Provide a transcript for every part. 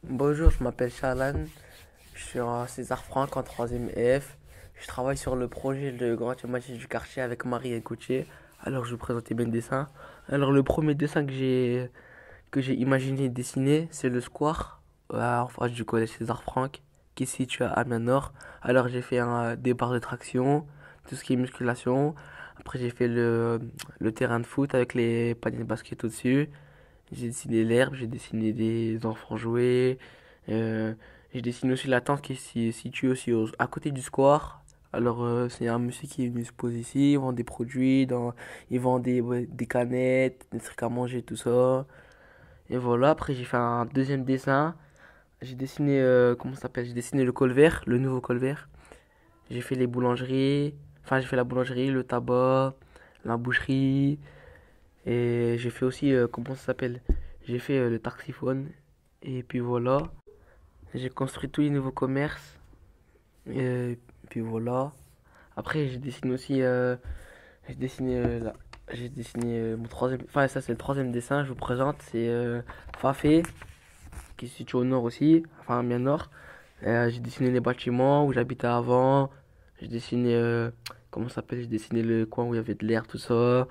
Bonjour, je m'appelle Charlan, je suis en César Franck en troisième F. Je travaille sur le projet de Grand Thématique du quartier avec Marie et Gauthier. Alors je vais vous présenter mes dessins. Alors le premier dessin que j'ai imaginé dessiner, c'est le square en face du collège César Franck qui se situe à Amiens Nord. Alors j'ai fait des barres de traction, tout ce qui est musculation. Après j'ai fait le terrain de foot avec les paniers de basket au-dessus. J'ai dessiné l'herbe, j'ai dessiné des enfants jouer. euh, j'ai dessiné aussi la tente qui est située aussi à côté du square. Alors, c'est un monsieur qui est venu se poser ici, il vend des produits, il vend ouais, des canettes, des trucs à manger, tout ça. Et voilà, après j'ai fait un deuxième dessin. J'ai dessiné, comment ça s'appelle? J'ai dessiné le Colvert, le nouveau Colvert. J'ai fait les boulangeries, enfin j'ai fait la boulangerie, le tabac, la boucherie. Et j'ai fait aussi, comment ça s'appelle? J'ai fait le taxiphone. Et puis voilà. J'ai construit tous les nouveaux commerces. Et puis voilà. Après, j'ai dessiné aussi. J'ai dessiné, j'ai dessiné mon troisième. Enfin, ça, c'est le troisième dessin. Je vous présente. C'est Fafé, qui se situe au nord aussi. Enfin, bien nord. J'ai dessiné les bâtiments où j'habitais avant. J'ai dessiné. Comment ça s'appelle? J'ai dessiné le coin où il y avait de l'air, tout ça.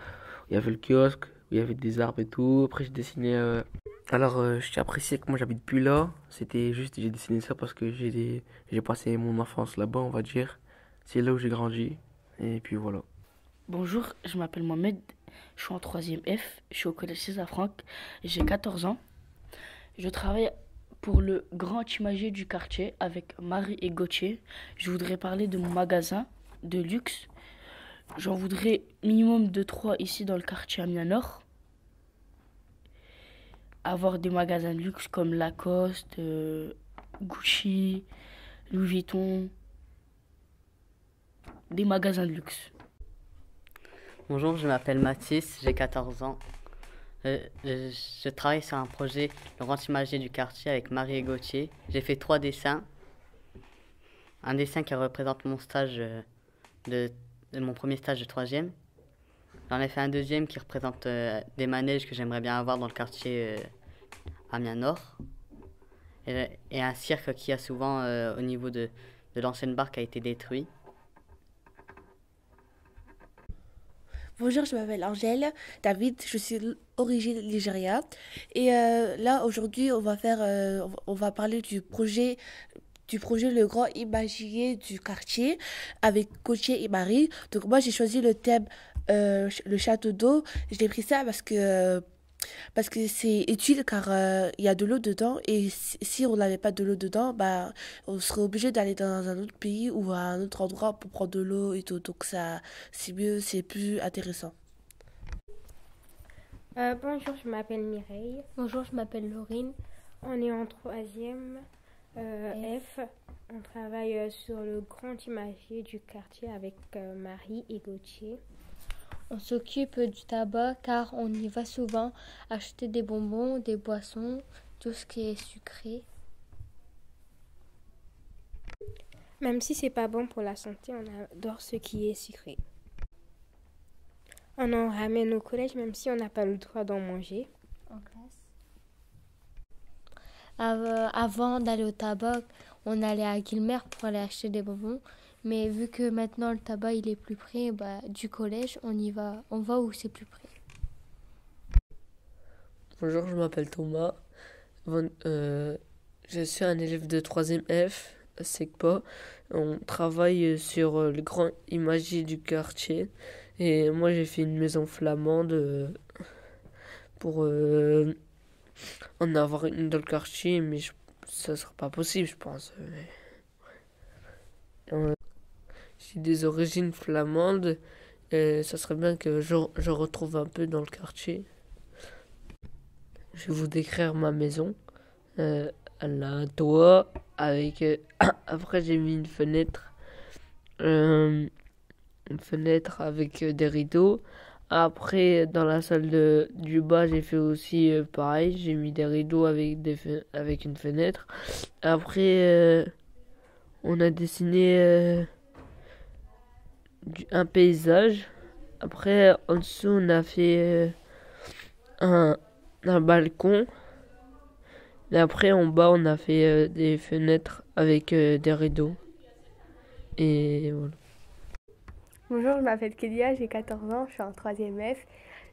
Il y avait le kiosque, où il y avait des arbres et tout. Après, j'ai dessiné. Je tiens à préciser que moi, j'habite plus là. C'était juste, j'ai dessiné ça parce que j'ai passé mon enfance là-bas, on va dire. C'est là où j'ai grandi. Et puis voilà. Bonjour, je m'appelle Mohamed, je suis en troisième F, je suis au collège César Franck, j'ai 14 ans. Je travaille pour le grand imagier du quartier avec Marie et Gauthier. Je voudrais parler de mon magasin de luxe. J'en voudrais minimum de 3 ici dans le quartier Amiens Nord. Avoir des magasins de luxe comme Lacoste, Gucci, Louis Vuitton, des magasins de luxe. Bonjour, je m'appelle Mathis, j'ai 14 ans. Je travaille sur un projet, le grand imagier du quartier avec Marie et Gauthier. J'ai fait 3 dessins. Un dessin qui représente mon stage de, de mon premier stage de troisième. J'en ai fait un deuxième qui représente des manèges que j'aimerais bien avoir dans le quartier Amiens Nord. Et un cirque qui a souvent au niveau de l'ancienne barque a été détruit. Bonjour, je m'appelle Angèle David, je suis d'origine Nigeria. Et là, aujourd'hui, on va parler du projet Le Grand Imagier du quartier avec Gauthier et Marie. Donc moi, j'ai choisi le thème le château d'eau. J'ai pris ça parce que c'est utile car il y a de l'eau dedans et si on n'avait pas de l'eau dedans, bah, on serait obligé d'aller dans un autre pays ou à un autre endroit pour prendre de l'eau et tout. Donc ça, c'est mieux, c'est plus intéressant. Bonjour, je m'appelle Mireille. Bonjour, je m'appelle Laurine. On est en troisième F. On travaille sur le grand imagier du quartier avec Marie et Gauthier. On s'occupe du tabac car on y va souvent acheter des bonbons, des boissons, tout ce qui est sucré. Même si c'est pas bon pour la santé, on adore ce qui est sucré. On en ramène au collège même si on n'a pas le droit d'en manger. En classe. Avant d'aller au tabac, on allait à Guilmer pour aller acheter des bonbons. Mais vu que maintenant le tabac il est plus près du collège, on va où c'est plus près. Bonjour, je m'appelle Thomas. Je suis un élève de troisième F à SECPA. On travaille sur le grand imagier du quartier. Et moi, j'ai fait une maison flamande pour en avoir une dans le quartier, mais ça sera pas possible, je pense. J'ai des origines flamandes. Et ça serait bien que je retrouve un peu dans le quartier. Je vais vous décrire ma maison. Elle a un toit avec. Après, j'ai mis une fenêtre avec des rideaux. Après, dans la salle du bas, j'ai fait aussi pareil. J'ai mis des rideaux avec une fenêtre. Après, on a dessiné un paysage. Après, en dessous, on a fait un balcon. Et après, en bas, on a fait des fenêtres avec des rideaux. Et voilà. Bonjour, je m'appelle Kélia, j'ai 14 ans, je suis en 3e F.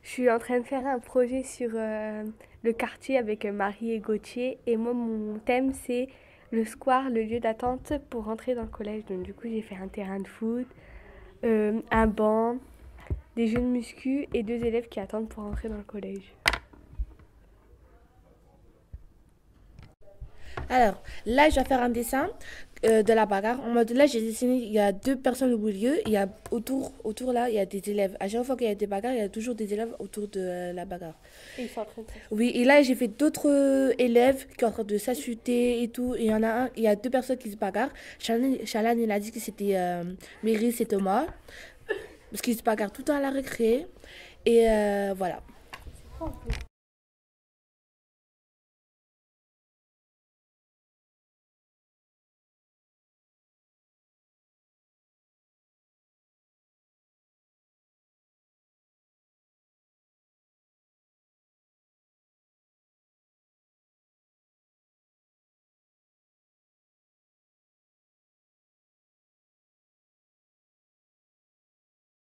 Je suis en train de faire un projet sur le quartier avec Marie et Gauthier. Et moi, mon thème, c'est le square, le lieu d'attente pour rentrer dans le collège. Donc du coup, j'ai fait un terrain de foot, un banc, des jeux de muscu et 2 élèves qui attendent pour rentrer dans le collège. Alors, là, je vais faire un dessin de la bagarre. En mode, là, j'ai dessiné, il y a 2 personnes au milieu, il y a autour là, il y a des élèves. À chaque fois qu'il y a des bagarres, il y a toujours des élèves autour de la bagarre. Et ils sont en train de... Oui, et là, j'ai fait d'autres élèves qui sont en train de s'insulter et tout. Et il y a 2 personnes qui se bagarrent. Shalan, il a dit que c'était Méris et Thomas. Parce qu'ils se bagarrent tout le temps à la récré. Et voilà.